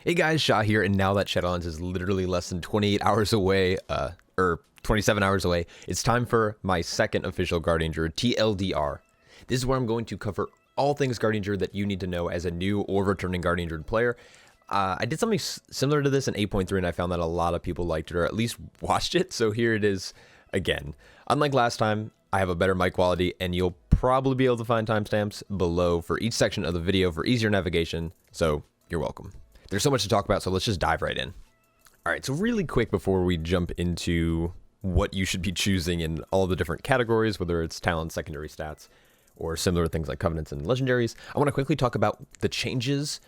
Hey guys, Shah here, and now that Shadowlands is literally less than 28 hours away, or 27 hours away, it's time for my second official Guardian Druid TLDR. This is where I'm going to cover all things Guardian Druid that you need to know as a new or returning Guardian Druid player. I did something similar to this in 8.3, and I found that a lot of people liked it, or at least watched it, so here it is again. Unlike last time, I have a better mic quality, and you'll probably be able to find timestamps below for each section of the video for easier navigation, so you're welcome. There's so much to talk about, so let's just dive right in. All right, so really quick before we jump into what you should be choosing in all the different categories, whether it's talent, secondary stats, or similar things like Covenants and Legendaries, I want to quickly talk about the changes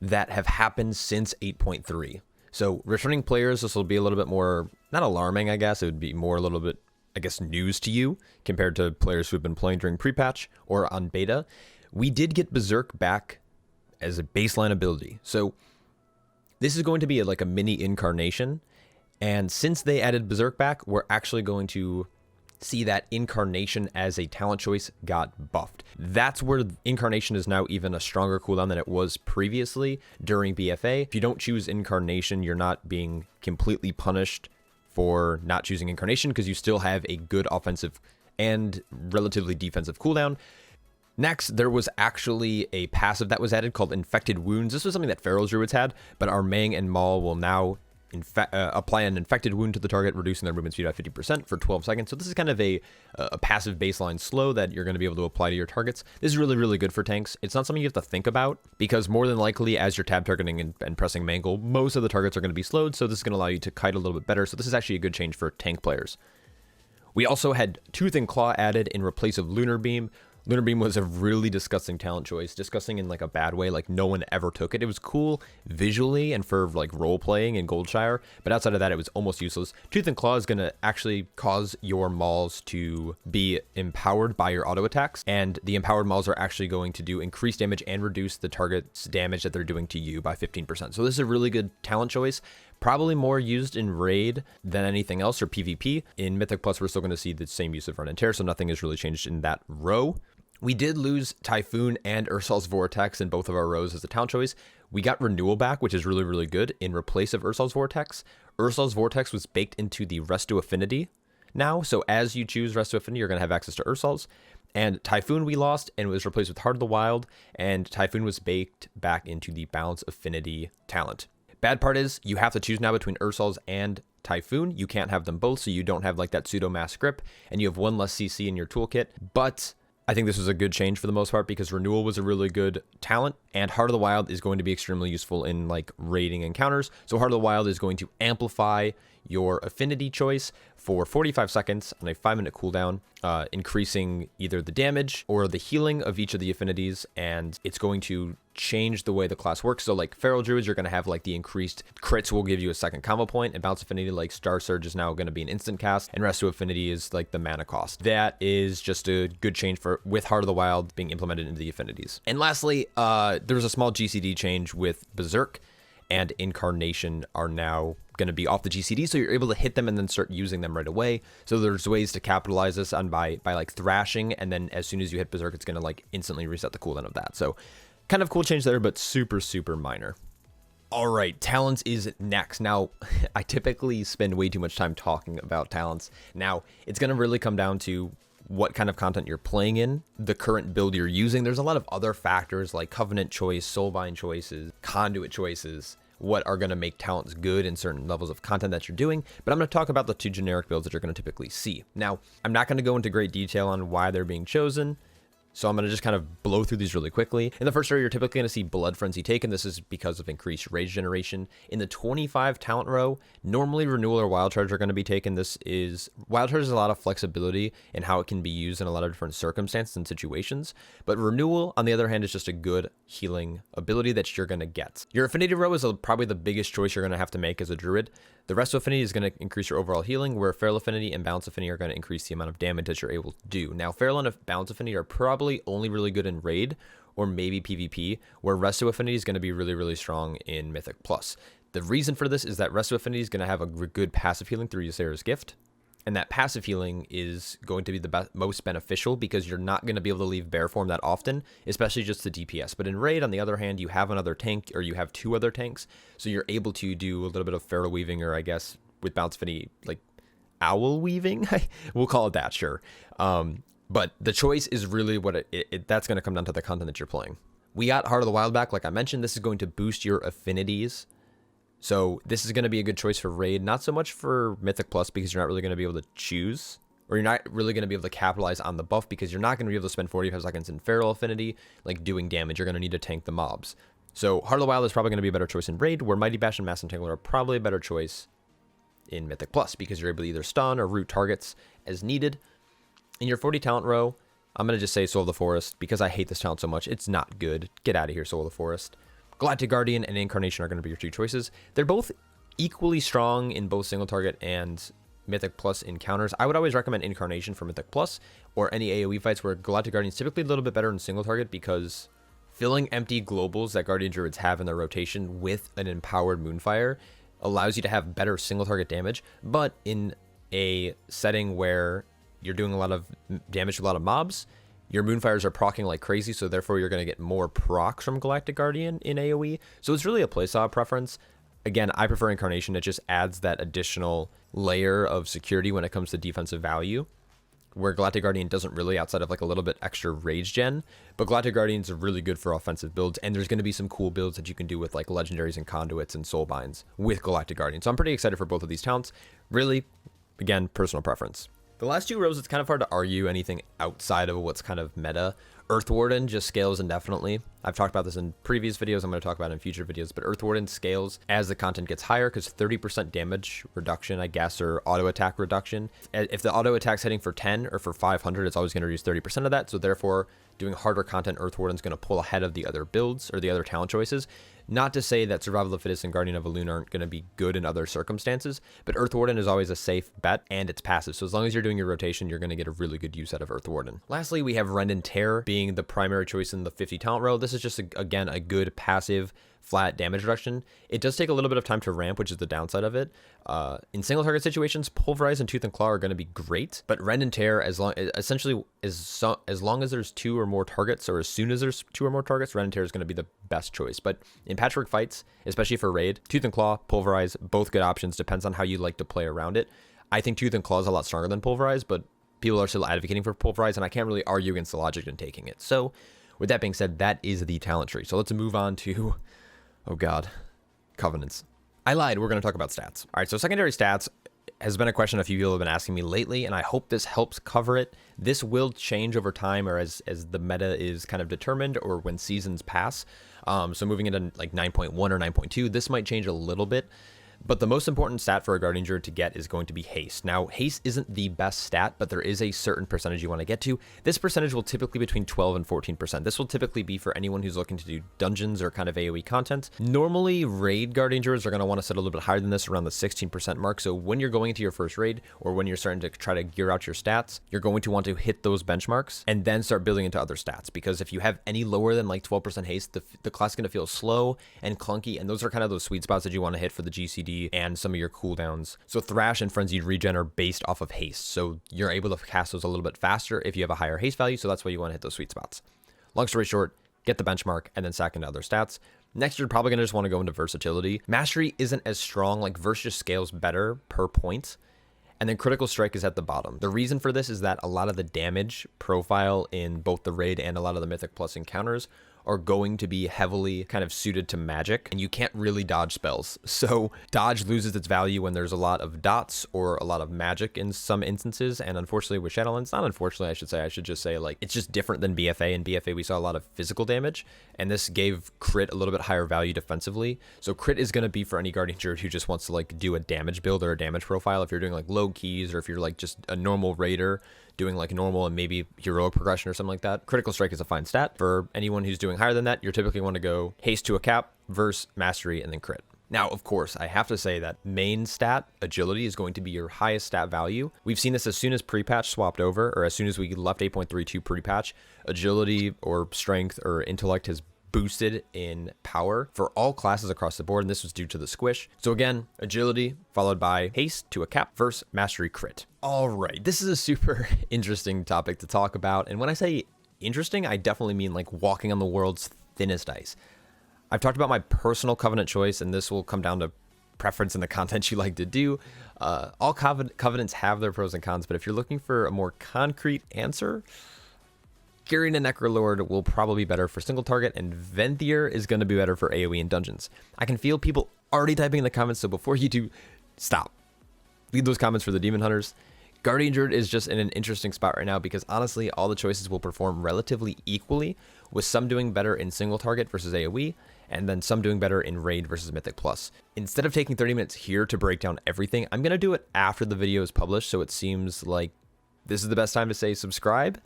that have happened since 8.3. So returning players, this will be a little bit more, not alarming, I guess. It would be more a little bit, I guess, news to you compared to players who've been playing during pre-patch or on beta. We did get Berserk back as a baseline ability. So this is going to be like a mini incarnation, and since they added Berserk back, we're actually going to see that incarnation as a talent choice got buffed. That's where incarnation is now even a stronger cooldown than it was previously during BFA. If you don't choose incarnation, you're not being completely punished for not choosing incarnation because you still have a good offensive and relatively defensive cooldown. Next, there was actually a passive that was added called Infected Wounds. This was something that Feral Druids had, but our Mang and Maul will now apply an infected wound to the target, reducing their movement speed by 50% for 12 seconds. So this is kind of a passive baseline slow that you're going to be able to apply to your targets. This is really, really good for tanks. It's not something you have to think about because more than likely, as you're tab targeting and pressing Mangle, most of the targets are going to be slowed. So this is going to allow you to kite a little bit better. So this is actually a good change for tank players. We also had Tooth and Claw added in replace of Lunar Beam. Lunar Beam was a really disgusting talent choice, disgusting in like a bad way, like no one ever took it. It was cool visually and for like role playing in Goldshire, but outside of that, it was almost useless. Tooth and Claw is going to actually cause your mauls to be empowered by your auto attacks, and the empowered mauls are actually going to do increased damage and reduce the target's damage that they're doing to you by 15%. So this is a really good talent choice. Probably more used in Raid than anything else, or PvP. In Mythic Plus, we're still going to see the same use of Run and Tear, so nothing has really changed in that row. We did lose Typhoon and Ursol's Vortex in both of our rows as a talent choice. We got Renewal back, which is really, really good, in replace of Ursol's Vortex. Ursol's Vortex was baked into the Resto Affinity now, so as you choose Resto Affinity, you're going to have access to Ursol's. And Typhoon we lost, and it was replaced with Heart of the Wild, and Typhoon was baked back into the Balance Affinity talent. Bad part is, you have to choose now between Ursol's and Typhoon. You can't have them both, so you don't have like that pseudo mass grip, and you have one less CC in your toolkit, but I think this was a good change for the most part because Renewal was a really good talent, and Heart of the Wild is going to be extremely useful in like raiding encounters. So Heart of the Wild is going to amplify your affinity choice for 45 seconds on a 5-minute cooldown, increasing either the damage or the healing of each of the affinities, and it's going to change the way the class works. So like Feral Druids, you're going to have like the increased crits will give you a second combo point, and Bounce Affinity like Star Surge is now going to be an instant cast, and Resto Affinity is like the mana cost. That is just a good change for with Heart of the Wild being implemented into the affinities. And lastly, there's a small GCD change with Berserk and Incarnation are now going to be off the GCD, so you're able to hit them and then start using them right away. So there's ways to capitalize this on by like thrashing, and then as soon as you hit Berserk, it's going to like instantly reset the cooldown of that. So kind of cool change there, but super, super minor. All right, talents is next. Now, I typically spend way too much time talking about talents. Now, it's going to really come down to what kind of content you're playing in, the current build you're using. There's a lot of other factors like Covenant choice, Soulbind choices, Conduit choices, what are going to make talents good in certain levels of content that you're doing, but I'm going to talk about the two generic builds that you're going to typically see. Now, I'm not going to go into great detail on why they're being chosen, so I'm going to just kind of blow through these really quickly. In the first area, you're typically going to see Blood Frenzy taken. This is because of increased rage generation. In the 25 talent row, normally Renewal or Wild Charge are going to be taken. Wild Charge has a lot of flexibility in how it can be used in a lot of different circumstances and situations, but Renewal, on the other hand, is just a good healing ability that you're going to get. Your Affinity row is probably the biggest choice you're going to have to make as a Druid. The Resto Affinity is going to increase your overall healing, where Feral Affinity and Balance Affinity are going to increase the amount of damage that you're able to do. Now, Feral and Balance Affinity are probably only really good in Raid or maybe PvP, where Resto Affinity is going to be really, really strong in Mythic Plus. The reason for this is that Resto Affinity is going to have a good passive healing through Ysera's Gift, And that passive healing is going to be the most beneficial because you're not going to be able to leave bear form that often, especially just the DPS. But in raid, on the other hand, you have another tank, or you have 2 other tanks, so you're able to do a little bit of feral weaving, or I guess with Bounce Affinity, like owl weaving. We'll call it that, sure. But the choice is really what that's going to come down to the content that you're playing. We got Heart of the Wild back, like I mentioned. This is going to boost your affinities. So this is going to be a good choice for raid, not so much for Mythic Plus because you're not really going to be able to choose, or you're not really going to be able to capitalize on the buff because you're not going to be able to spend 45 seconds in feral affinity, like doing damage. You're going to need to tank the mobs. So Heart of the Wild is probably going to be a better choice in raid, where Mighty Bash and Mass Entangler are probably a better choice in Mythic Plus because you're able to either stun or root targets as needed. In your 40 talent row, I'm going to just say Soul of the Forest because I hate this talent so much. It's not good. Get out of here, Soul of the Forest. Galactic Guardian and Incarnation are going to be your 2 choices. They're both equally strong in both single target and Mythic Plus encounters. I would always recommend Incarnation for Mythic Plus or any AoE fights, where Galactic Guardian is typically a little bit better in single target because filling empty globals that Guardian Druids have in their rotation with an empowered Moonfire allows you to have better single target damage. But in a setting where you're doing a lot of damage to a lot of mobs, your Moonfires are proccing like crazy, so therefore you're going to get more procs from Galactic Guardian in AoE. So it's really a playstyle preference. Again, I prefer Incarnation. It just adds that additional layer of security when it comes to defensive value, where Galactic Guardian doesn't really, outside of like a little bit extra rage gen. But Galactic Guardians are really good for offensive builds, and there's going to be some cool builds that you can do with like Legendaries and Conduits and Soulbinds with Galactic Guardian. So I'm pretty excited for both of these talents. Really, again, personal preference. The last 2 rows, it's kind of hard to argue anything outside of what's kind of meta. Earth Warden just scales indefinitely. I've talked about this in previous videos. I'm going to talk about it in future videos, but Earth Warden scales as the content gets higher because 30% damage reduction, I guess, or auto attack reduction. If the auto attack's hitting for 10 or for 500, it's always going to reduce 30% of that. So therefore, doing harder content, Earth Warden's going to pull ahead of the other builds or the other talent choices. Not to say that Survival of the Fittest and Guardian of Elune aren't going to be good in other circumstances, but Earth Warden is always a safe bet, and it's passive. So as long as you're doing your rotation, you're going to get a really good use out of Earth Warden. Lastly, we have Rend and Tear being the primary choice in the 50 talent row. This is just, again, a good passive flat damage reduction. It does take a little bit of time to ramp, which is the downside of it. In single target situations, Pulverize and Tooth and Claw are going to be great, but Rend and Tear, as long as there's 2 or more targets, or as soon as there's 2 or more targets, Rend and Tear is going to be the best choice. But in patchwork fights, especially for raid, Tooth and Claw, Pulverize, both good options. Depends on how you like to play around it. I think Tooth and Claw is a lot stronger than Pulverize, but people are still advocating for Pulverize, and I can't really argue against the logic in taking it. So with that being said, that is the talent tree. So let's move on to, oh god, Covenants. I lied, we're going to talk about stats. All right, so secondary stats has been a question a few people have been asking me lately, and I hope this helps cover it. This will change over time, or as the meta is kind of determined, or when seasons pass. So moving into like 9.1 or 9.2, this might change a little bit. But the most important stat for a Guardian Druid to get is going to be haste. Now, haste isn't the best stat, but there is a certain percentage you want to get to. This percentage will typically be between 12 and 14%. This will typically be for anyone who's looking to do dungeons or kind of AoE content. Normally, raid Guardian Druids are going to want to set a little bit higher than this, around the 16% mark. So when you're going into your first raid, or when you're starting to try to gear out your stats, you're going to want to hit those benchmarks and then start building into other stats. Because if you have any lower than like 12% haste, the class is going to feel slow and clunky, and those are kind of those sweet spots that you want to hit for the GCD and some of your cooldowns. So Thrash and Frenzied Regen are based off of haste, so you're able to cast those a little bit faster if you have a higher haste value, so that's why you want to hit those sweet spots. Long story short, get the benchmark and then sack into other stats. Next, you're probably going to just want to go into versatility. Mastery isn't as strong, like Verse just scales better per point. And then Critical Strike is at the bottom. The reason for this is that a lot of the damage profile in both the raid and a lot of the Mythic Plus encounters are going to be heavily kind of suited to magic, and you can't really dodge spells. So dodge loses its value when there's a lot of dots or a lot of magic in some instances, and unfortunately with Shadowlands, not unfortunately I should just say, like, it's just different than BFA. In BFA we saw a lot of physical damage, and this gave crit a little bit higher value defensively. So crit is going to be for any Guardian Druid who just wants to like do a damage build or a damage profile. If you're doing like low keys, or if you're like just a normal raider doing like normal and maybe heroic progression or something like that, Critical Strike is a fine stat. For anyone who's doing higher than that, you're typically want to go haste to a cap, verse, mastery, and then crit. Now, of course, I have to say that main stat, agility, is going to be your highest stat value. We've seen this as soon as pre-patch swapped over, or as soon as we left 8.32 pre-patch, agility or strength or intellect has boosted in power for all classes across the board, and this was due to the squish. So again, agility followed by haste to a cap, verse, mastery, crit. All right, this is a super interesting topic to talk about. And when I say interesting, I definitely mean like walking on the world's thinnest ice. I've talked about my personal covenant choice, and this will come down to preference and the content you like to do. All covenants have their pros and cons, but if you're looking for a more concrete answer, Guardian and Necrolord will probably be better for single target, and Venthyr is going to be better for AoE and dungeons. I can feel people already typing in the comments, so before you do, stop. Leave those comments for the Demon Hunters. Guardian Druid is just in an interesting spot right now because honestly, all the choices will perform relatively equally, with some doing better in single target versus AoE, and then some doing better in Raid versus Mythic Plus. Instead of taking 30 minutes here to break down everything, I'm going to do it after the video is published, so it seems like this is the best time to say subscribe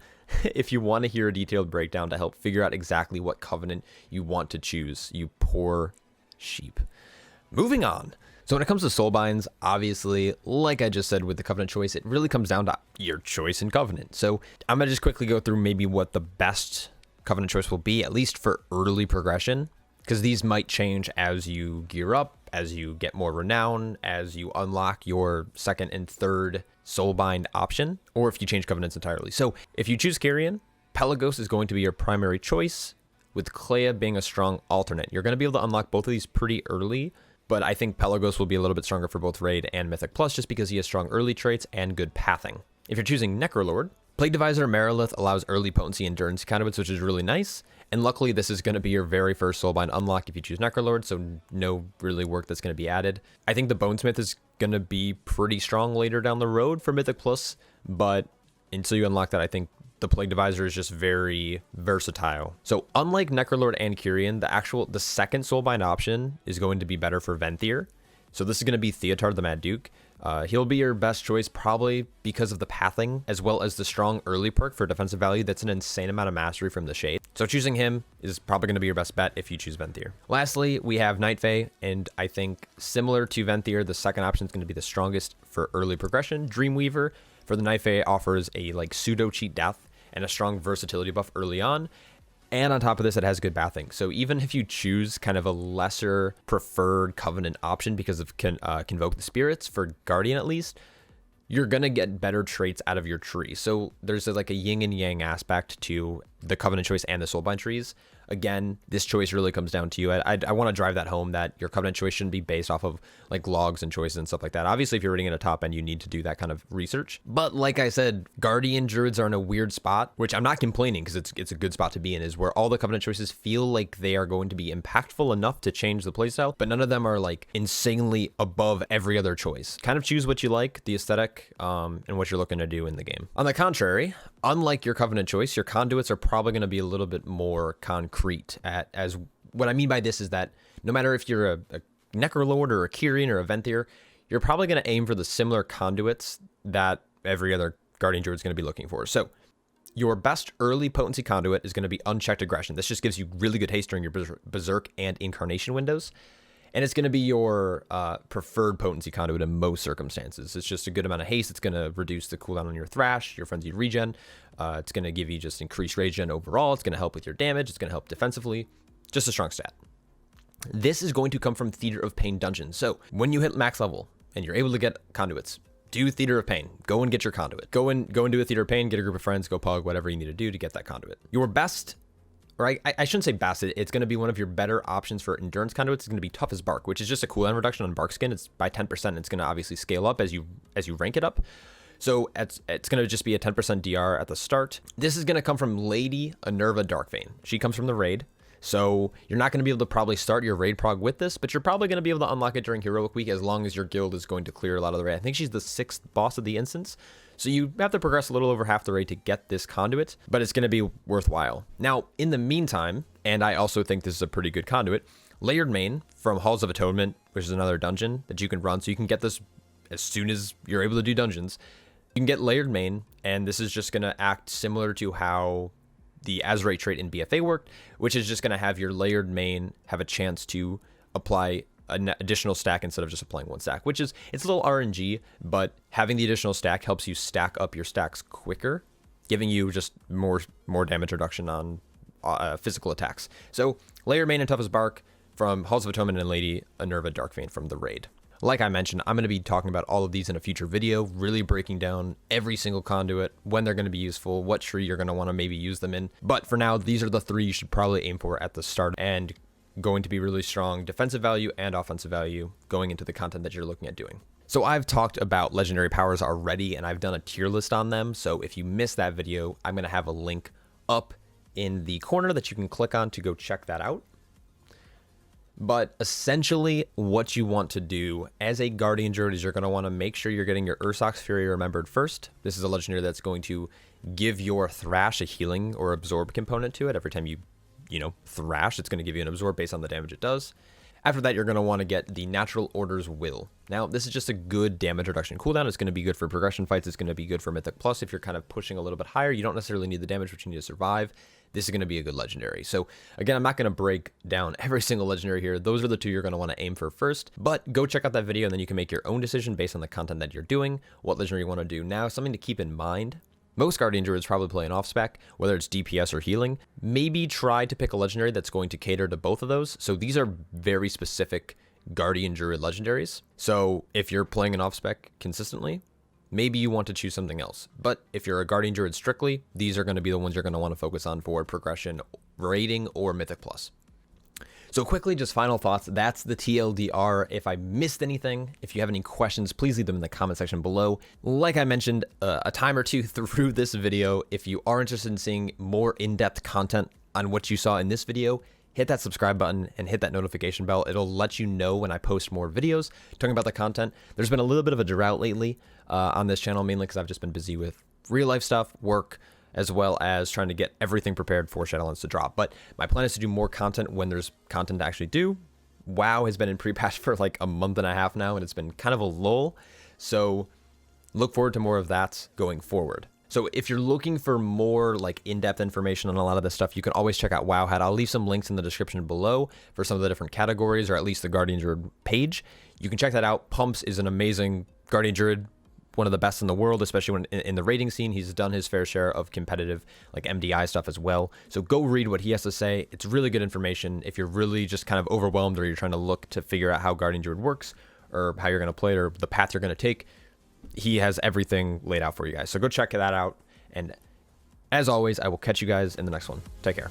if you want to hear a detailed breakdown to help figure out exactly what covenant you want to choose, you poor sheep. Moving on. So when it comes to Soulbinds, obviously, like I just said with the covenant choice, it really comes down to your choice in covenant. So I'm going to just quickly go through maybe what the best covenant choice will be, at least for early progression, because these might change as you gear up, as you get more renown, as you unlock your second and third Soulbind option, or if you change covenants entirely. So if you choose Carrion, Pelagos is going to be your primary choice, with Clea being a strong alternate. You're going to be able to unlock both of these pretty early, but I think Pelagos will be a little bit stronger for both Raid and Mythic Plus just because he has strong early traits and good pathing. If you're choosing Necrolord, Plague Divisor Merilith allows early potency endurance conduits, which is really nice. And luckily, this is going to be your very first Soulbind unlock if you choose Necrolord, so no really work that's going to be added. I think the Bonesmith is going to be pretty strong later down the road for Mythic Plus, but until you unlock that, I think the Plague Divisor is just very versatile. So unlike Necrolord and Kyrian, the second Soulbind option is going to be better for Venthyr. So this is going to be Theotard the Mad Duke. He'll be your best choice probably because of the pathing, as well as the strong early perk for defensive value. That's an insane amount of mastery from the Shade. So choosing him is probably going to be your best bet if you choose Venthyr. Lastly, we have Night Fae, and I think similar to Venthyr, the second option is going to be the strongest for early progression. Dreamweaver for the Night Fae offers a like pseudo cheat death and a strong versatility buff early on. And on top of this, it has good pathing. So even if you choose kind of a lesser preferred covenant option because of Convoke the Spirits, for Guardian at least, you're going to get better traits out of your tree. So there's like a yin and yang aspect to the covenant choice and the Soulbind trees. Again, this choice really comes down to you. I want to drive that home, that your covenant choice shouldn't be based off of like logs and choices and stuff like that. Obviously, if you're reading at a top end, you need to do that kind of research. But like I said, Guardian Druids are in a weird spot, which I'm not complaining because it's a good spot to be in, is where all the covenant choices feel like they are going to be impactful enough to change the playstyle, but none of them are like insanely above every other choice. Kind of choose what you like, the aesthetic, and what you're looking to do in the game. On the contrary, unlike your covenant choice, your conduits are probably going to be a little bit more concrete. As what I mean by this is that no matter if you're a Necrolord or a Kyrian or a Venthyr, you're probably going to aim for the similar conduits that every other Guardian Druid is going to be looking for. So your best early potency conduit is going to be Unchecked Aggression. This just gives you really good haste during your Berserk and Incarnation windows. And it's going to be your preferred potency conduit in most circumstances. It's just a good amount of haste. It's going to reduce the cooldown on your Thrash, your Frenzied Regen. It's going to give you just increased rage gen overall. It's going to help with your damage. It's going to help defensively. Just a strong stat. This is going to come from Theater of Pain dungeons. So when you hit max level and you're able to get conduits, do Theater of Pain. Go and get your conduit. Go and do a Theater of Pain, get a group of friends, go pug, whatever you need to do to get that conduit. Your best... Or I shouldn't say best, it's going to be one of your better options for endurance conduits. It's going to be Tough as Bark, which is just a cooldown reduction on Bark Skin. It's by 10%. It's going to obviously scale up as you rank it up. So it's going to just be a 10% DR at the start. This is going to come from Lady Anerva Darkvein. She comes from the Raid. So you're not going to be able to probably start your Raid prog with this, but you're probably going to be able to unlock it during Heroic Week as long as your guild is going to clear a lot of the Raid. I think she's the 6th boss of the instance. So you have to progress a little over half the raid to get this conduit, but it's going to be worthwhile. Now, in the meantime, and I also think this is a pretty good conduit, Layered Mane from Halls of Atonement, which is another dungeon that you can run. So you can get this as soon as you're able to do dungeons. You can get Layered Mane, and this is just going to act similar to how the Azerite trait in BFA worked, which is just going to have your Layered Mane have a chance to apply an additional stack instead of just applying one stack, which is, it's a little RNG, but having the additional stack helps you stack up your stacks quicker, giving you just more damage reduction on physical attacks. So Layered Mane and Tough as Bark from Halls of Atonement and Lady Anerva Darkvein from the Raid. Like I mentioned, I'm going to be talking about all of these in a future video, really breaking down every single conduit, when they're going to be useful, what tree you're going to want to maybe use them in. But for now, these are the 3 you should probably aim for at the start, and going to be really strong defensive value and offensive value going into the content that you're looking at doing. So I've talked about legendary powers already, and I've done a tier list on them. So if you missed that video, I'm going to have a link up in the corner that you can click on to go check that out. But essentially what you want to do as a Guardian Druid is you're going to want to make sure you're getting your Ursoc's Fury remembered first. This is a legendary that's going to give your Thrash a healing or absorb component to it. Every time you thrash, it's going to give you an absorb based on the damage it does. After that, you're going to want to get the Natural Order's Will. Now, this is just a good damage reduction cooldown. It's going to be good for progression fights. It's going to be good for Mythic Plus. If you're kind of pushing a little bit higher, you don't necessarily need the damage, but you need to survive. This is going to be a good legendary. So again, I'm not going to break down every single legendary here. Those are the 2 you're going to want to aim for first, but go check out that video and then you can make your own decision based on the content that you're doing, what legendary you want to do. Now, something to keep in mind. Most Guardian Druids probably play an off-spec, whether it's DPS or healing. Maybe try to pick a legendary that's going to cater to both of those. So these are very specific Guardian Druid legendaries. So if you're playing an off-spec consistently, maybe you want to choose something else. But if you're a Guardian Druid strictly, these are going to be the ones you're going to want to focus on for progression, rating, or Mythic Plus. So quickly, just final thoughts. That's the TLDR. If I missed anything, if you have any questions, please leave them in the comment section below. Like I mentioned a time or two through this video, if you are interested in seeing more in-depth content on what you saw in this video, hit that subscribe button and hit that notification bell. It'll let you know when I post more videos talking about the content. There's been a little bit of a drought lately on this channel, mainly because I've just been busy with real life stuff, work, as well as trying to get everything prepared for Shadowlands to drop. But my plan is to do more content when there's content to actually do. WoW has been in pre-patch for like a month and a half now, and it's been kind of a lull. So look forward to more of that going forward. So if you're looking for more like in-depth information on a lot of this stuff, you can always check out WoWhead. I'll leave some links in the description below for some of the different categories, or at least the Guardian Druid page. You can check that out. Pumps is an amazing Guardian Druid, one of the best in the world, especially when in the rating scene. He's done his fair share of competitive like MDI stuff as well. So go read what he has to say. It's really good information if you're really just kind of overwhelmed, or you're trying to look to figure out how Guardian Druid works, or how you're going to play it, or the path you're going to take. He has everything laid out for you guys. So go check that out. And as always, I will catch you guys in the next one. Take care.